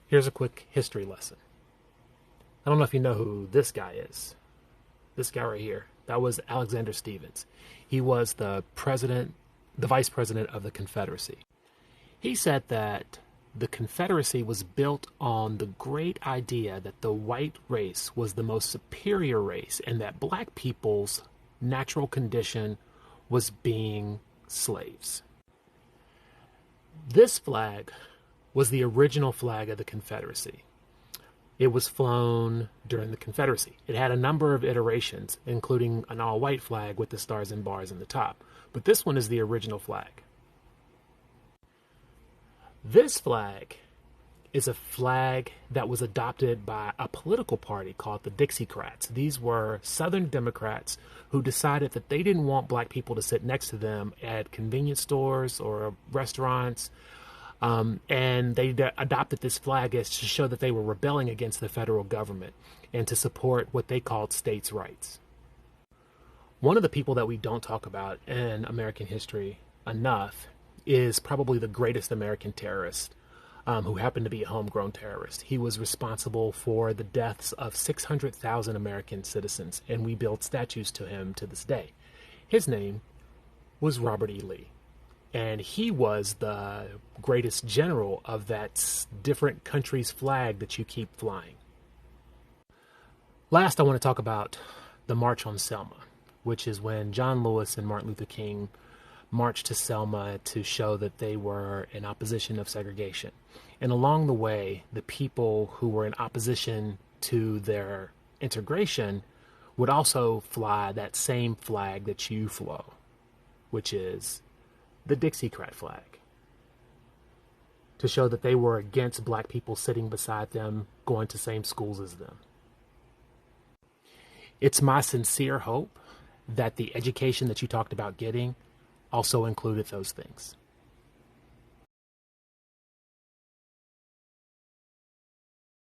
Here's a quick history lesson. I don't know if you know who this guy is. This guy right here. That was Alexander Stephens. He was the vice president of the Confederacy. He said that the Confederacy was built on the great idea that the white race was the most superior race and that black people's natural condition was being slaves. This flag was the original flag of the Confederacy. It was flown during the Confederacy. It had a number of iterations, including an all-white flag with the stars and bars in the top. But this one is the original flag. This flag is a flag that was adopted by a political party called the Dixiecrats. These were Southern Democrats who decided that they didn't want black people to sit next to them at convenience stores or restaurants. And they adopted this flag as to show that they were rebelling against the federal government and to support what they called states' rights. One of the people that we don't talk about in American history enough is probably the greatest American terrorist, who happened to be a homegrown terrorist. He was responsible for the deaths of 600,000 American citizens, and we build statues to him to this day. His name was Robert E. Lee. And he was the greatest general of that different country's flag that you keep flying. Last, I want to talk about the March on Selma, which is when John Lewis and Martin Luther King marched to Selma to show that they were in opposition of segregation. And along the way, the people who were in opposition to their integration would also fly that same flag that you flew, which is the Dixiecrat flag, to show that they were against black people sitting beside them, going to same schools as them. It's my sincere hope that the education that you talked about getting also included those things.